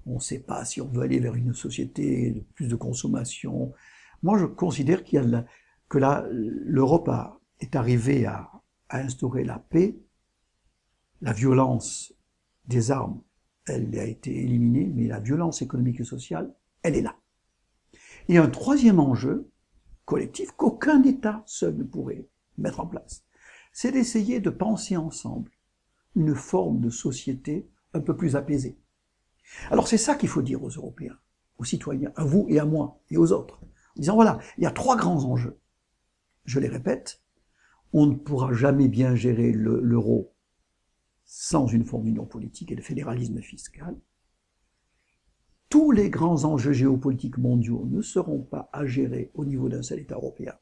on ne sait pas si on veut aller vers une société de plus de consommation. Moi, je considère que l'Europe est arrivée à instaurer la paix. La violence des armes, elle a été éliminée, mais la violence économique et sociale, elle est là. Et un troisième enjeu collectif qu'aucun État seul ne pourrait mettre en place, c'est d'essayer de penser ensemble une forme de société un peu plus apaisée. Alors c'est ça qu'il faut dire aux Européens, aux citoyens, à vous et à moi et aux autres, en disant voilà, il y a trois grands enjeux. Je les répète, on ne pourra jamais bien gérer l'euro sans une forme d'union politique et de fédéralisme fiscal. Tous les grands enjeux géopolitiques mondiaux ne seront pas à gérer au niveau d'un seul État européen.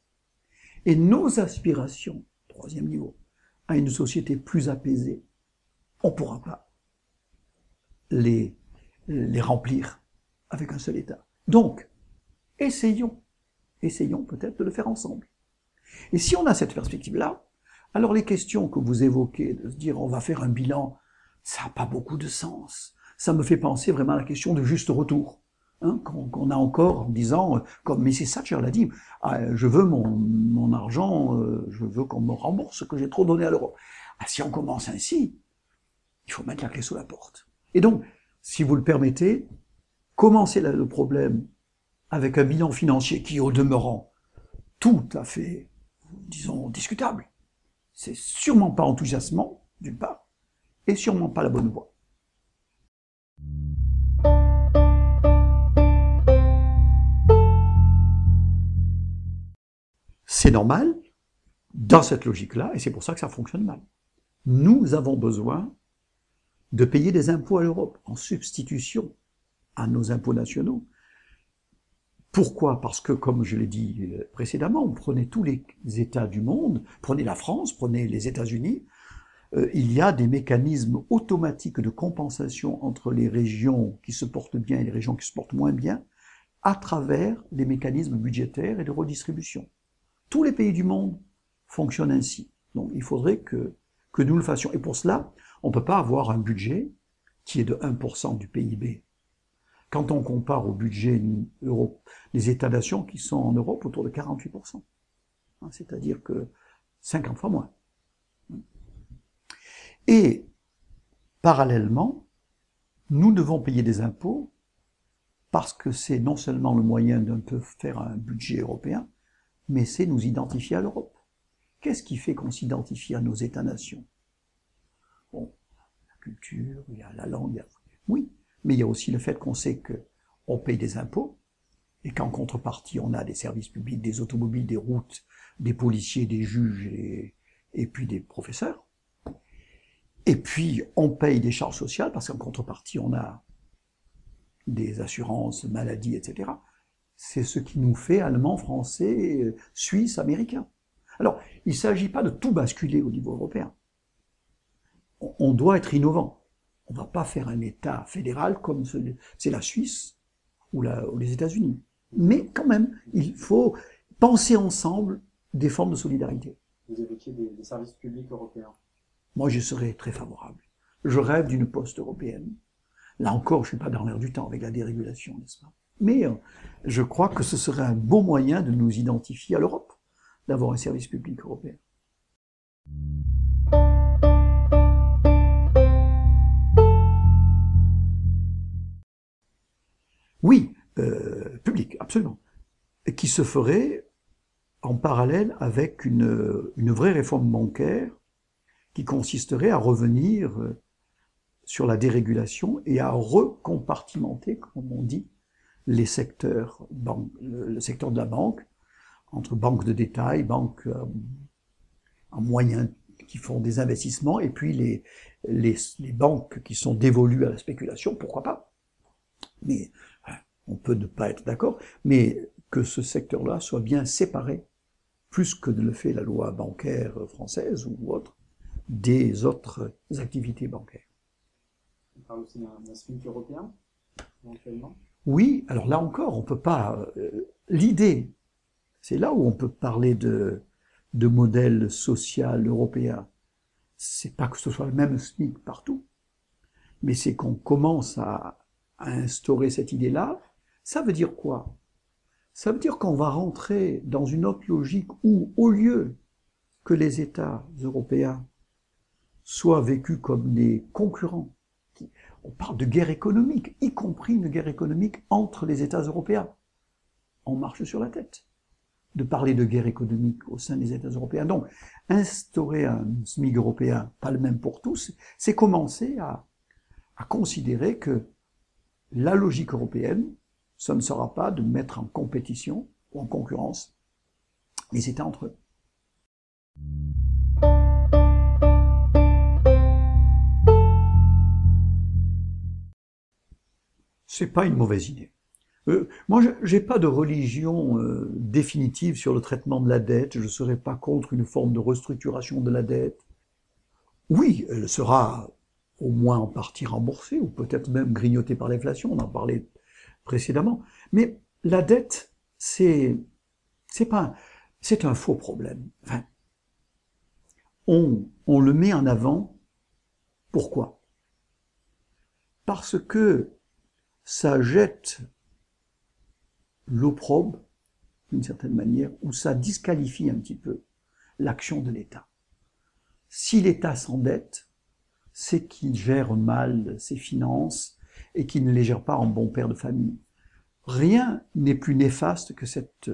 Et nos aspirations, troisième niveau, à une société plus apaisée, on ne pourra pas les remplir avec un seul État. Donc, essayons peut-être de le faire ensemble. Et si on a cette perspective-là, alors les questions que vous évoquez, de se dire on va faire un bilan, ça n'a pas beaucoup de sens. Ça me fait penser vraiment à la question de juste retour, hein, qu'on a encore en disant, comme Mrs. Thatcher l'a dit, je veux mon argent, je veux qu'on me rembourse ce que j'ai trop donné à l'euro. Si on commence ainsi, il faut mettre la clé sous la porte. Et donc, si vous le permettez, commencez le problème avec un bilan financier qui, au demeurant, tout à fait, disons, discutable. C'est sûrement pas enthousiasmant, d'une part, et sûrement pas la bonne voie. C'est normal, dans cette logique-là, et c'est pour ça que ça fonctionne mal. Nous avons besoin de payer des impôts à l'Europe en substitution à nos impôts nationaux. Pourquoi? Parce que, comme je l'ai dit précédemment, prenez tous les États du monde, prenez la France, prenez les États-Unis, il y a des mécanismes automatiques de compensation entre les régions qui se portent bien et les régions qui se portent moins bien, à travers les mécanismes budgétaires et de redistribution. Tous les pays du monde fonctionnent ainsi. Donc il faudrait que nous le fassions. Et pour cela, on ne peut pas avoir un budget qui est de 1% du PIB. Quand on compare au budget des États-nations qui sont en Europe autour de 48%. C'est-à-dire que 50 fois moins. Et parallèlement, nous devons payer des impôts parce que c'est non seulement le moyen d'un peu faire un budget européen, mais c'est nous identifier à l'Europe. Qu'est-ce qui fait qu'on s'identifie à nos États-nations? Bon, la culture, il y a la langue, oui, mais il y a aussi le fait qu'on sait qu'on paye des impôts et qu'en contrepartie, on a des services publics, des automobiles, des routes, des policiers, des juges et puis des professeurs. Et puis, on paye des charges sociales parce qu'en contrepartie, on a des assurances, maladies, etc. C'est ce qui nous fait Allemands, Français, Suisses, Américains. Alors, il ne s'agit pas de tout basculer au niveau européen. On doit être innovant. On ne va pas faire un État fédéral comme c'est la Suisse ou les États-Unis. Mais quand même, il faut penser ensemble des formes de solidarité. Vous évoquiez des services publics européens. Moi, je serais très favorable. Je rêve d'une poste européenne. Là encore, je ne suis pas dans l'air du temps avec la dérégulation, n'est-ce pas? Mais je crois que ce serait un beau moyen de nous identifier à l'Europe, d'avoir un service public européen. Oui, public, absolument. Qui se ferait en parallèle avec une vraie réforme bancaire qui consisterait à revenir sur la dérégulation et à recompartimenter, comme on dit, les secteurs, le secteur de la banque, entre banques de détail, banques en moyens qui font des investissements, et puis les banques qui sont dévolues à la spéculation, pourquoi pas. Mais on peut ne pas être d'accord, mais que ce secteur-là soit bien séparé, plus que ne le fait la loi bancaire française ou autre, des autres activités bancaires. On parle aussi d'un SMIC européen, éventuellement. Oui, alors là encore, on peut pas. L'idée, c'est là où on peut parler de modèle social européen. C'est pas que ce soit le même SMIC partout, mais c'est qu'on commence à instaurer cette idée-là. Ça veut dire quoi? Ça veut dire qu'on va rentrer dans une autre logique où, au lieu que les États européens soient vécus comme des concurrents, on parle de guerre économique, y compris une guerre économique entre les États européens. On marche sur la tête de parler de guerre économique au sein des États européens. Donc, instaurer un SMIC européen, pas le même pour tous, c'est commencer à considérer que la logique européenne, ce ne sera pas de mettre en compétition ou en concurrence les États entre eux. C'est pas une mauvaise idée. Moi, j'ai pas de religion définitive sur le traitement de la dette. Je serais pas contre une forme de restructuration de la dette. Oui, elle sera au moins en partie remboursée, ou peut-être même grignotée par l'inflation. On en parlait précédemment. Mais la dette, c'est un faux problème. Enfin, on le met en avant. Pourquoi? Parce que ça jette l'opprobre, d'une certaine manière, ou ça disqualifie un petit peu l'action de l'État. Si l'État s'endette, c'est qu'il gère mal ses finances et qu'il ne les gère pas en bon père de famille. Rien n'est plus néfaste que cette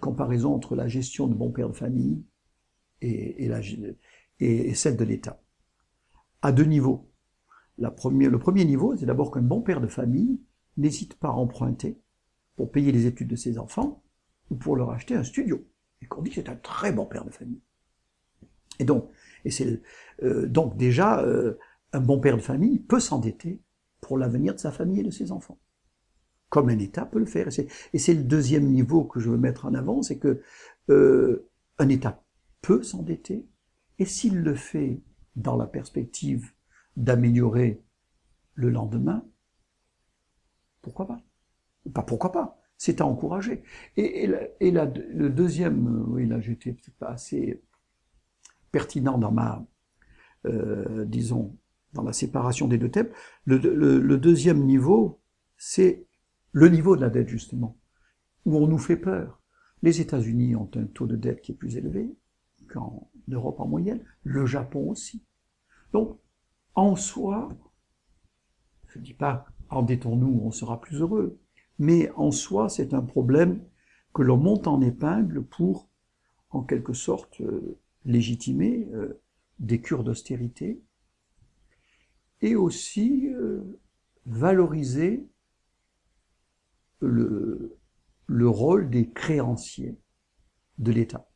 comparaison entre la gestion de bon père de famille et celle de l'État. À deux niveaux. Le premier niveau, c'est d'abord qu'un bon père de famille n'hésite pas à emprunter pour payer les études de ses enfants ou pour leur acheter un studio. Et qu'on dit que c'est un très bon père de famille. Et donc, Et donc déjà, un bon père de famille peut s'endetter pour l'avenir de sa famille et de ses enfants, comme un État peut le faire. Et c'est le deuxième niveau que je veux mettre en avant, c'est que un État peut s'endetter, et s'il le fait dans la perspective d'améliorer le lendemain, pourquoi pas? Pas pourquoi pas, c'est à encourager. Le deuxième, oui là j'étais peut-être pas assez pertinent dans ma, disons, dans la séparation des deux thèmes. Le deuxième niveau, c'est le niveau de la dette justement, où on nous fait peur. Les États-Unis ont un taux de dette qui est plus élevé qu'en Europe en moyenne, le Japon aussi. Donc, en soi, je ne dis pas endettons-nous, on sera plus heureux, mais en soi, c'est un problème que l'on monte en épingle pour, en quelque sorte, légitimer des cures d'austérité et aussi valoriser le rôle des créanciers de l'État.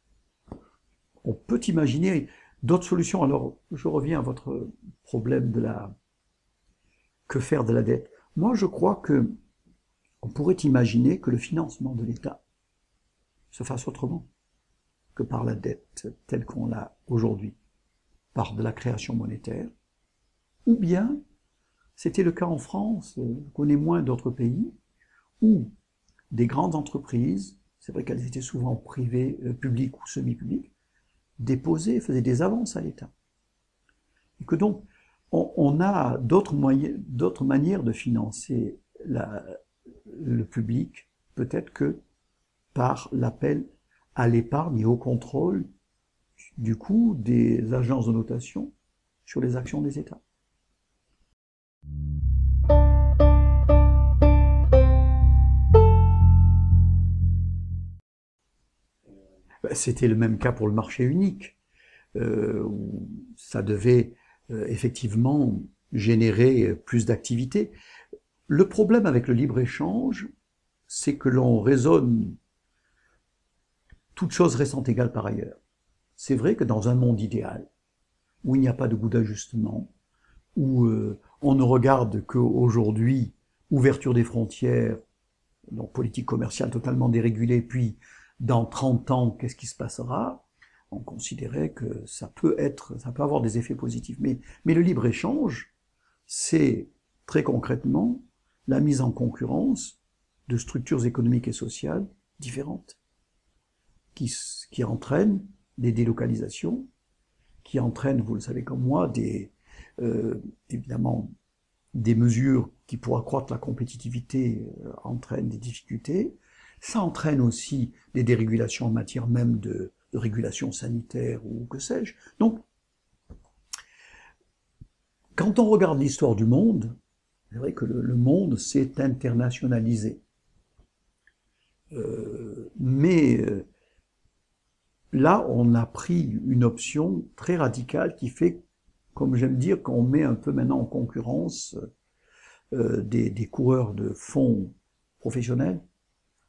On peut imaginer d'autres solutions. Alors, je reviens à votre problème de que faire de la dette. Moi, je crois que on pourrait imaginer que le financement de l'État se fasse autrement que par la dette telle qu'on l'a aujourd'hui, par de la création monétaire, ou bien, c'était le cas en France, je connais moins d'autres pays, où des grandes entreprises, c'est vrai qu'elles étaient souvent privées, publiques ou semi-publiques, déposaient, faisaient des avances à l'État. Et que donc, on a d'autres manières de financer le public, peut-être que par l'appel à l'épargne et au contrôle, du coup, des agences de notation sur les actions des États. C'était le même cas pour le marché unique, où ça devait effectivement générer plus d'activité. Le problème avec le libre-échange, c'est que l'on raisonne toutes choses restant égales par ailleurs. C'est vrai que dans un monde idéal, où il n'y a pas de goût d'ajustement, où on ne regarde qu'aujourd'hui, ouverture des frontières, donc politique commerciale totalement dérégulée, puis dans 30 ans, qu'est-ce qui se passera? On considérait que ça peut avoir des effets positifs. Mais le libre-échange, c'est très concrètement la mise en concurrence de structures économiques et sociales différentes, qui entraînent des délocalisations, qui entraînent, vous le savez comme moi, évidemment, des mesures qui, pour accroître la compétitivité, entraînent des difficultés. Ça entraîne aussi des dérégulations en matière même de régulation sanitaire ou que sais-je. Donc, quand on regarde l'histoire du monde, c'est vrai que le monde s'est internationalisé. Mais là, on a pris une option très radicale qui fait, comme j'aime dire, qu'on met un peu maintenant en concurrence des coureurs de fonds professionnels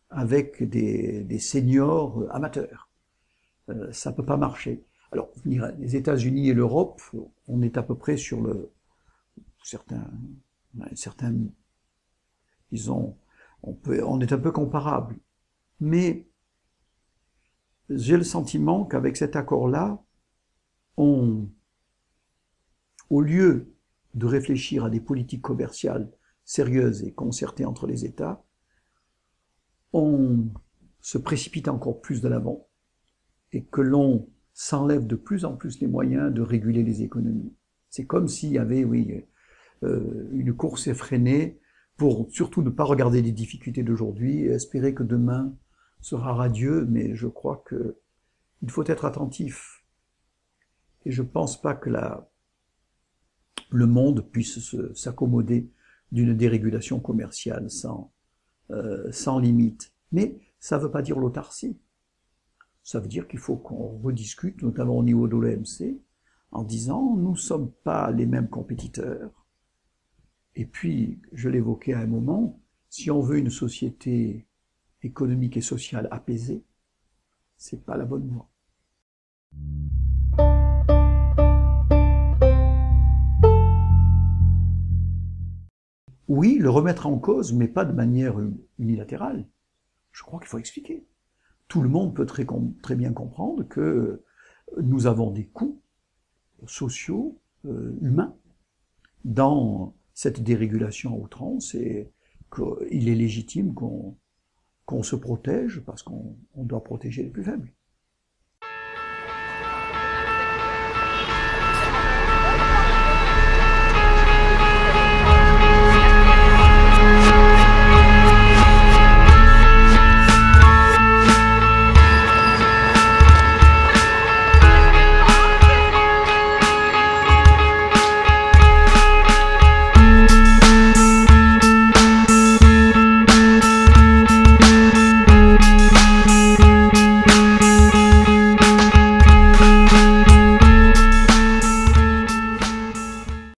avec des seniors amateurs. Ça ne peut pas marcher. Alors, les États-Unis et l'Europe, on est à peu près sur certains, disons, on est un peu comparable. Mais j'ai le sentiment qu'avec cet accord-là, au lieu de réfléchir à des politiques commerciales sérieuses et concertées entre les États, on se précipite encore plus de l'avant et que l'on s'enlève de plus en plus les moyens de réguler les économies. C'est comme s'il y avait, oui, une course effrénée pour surtout ne pas regarder les difficultés d'aujourd'hui et espérer que demain sera radieux, mais je crois qu'il faut être attentif. Et je ne pense pas que le monde puisse s'accommoder d'une dérégulation commerciale sans limite. Mais ça ne veut pas dire l'autarcie. Ça veut dire qu'il faut qu'on rediscute, notamment au niveau de l'OMC, en disant nous ne sommes pas les mêmes compétiteurs. Et puis, je l'évoquais à un moment, si on veut une société économique et sociale apaisée, c'est pas la bonne voie. Oui, le remettre en cause, mais pas de manière unilatérale. Je crois qu'il faut expliquer. Tout le monde peut très bien comprendre que nous avons des coûts sociaux, humains, dans cette dérégulation à outrance et qu'il est légitime qu'on se protège parce qu'on doit protéger les plus faibles.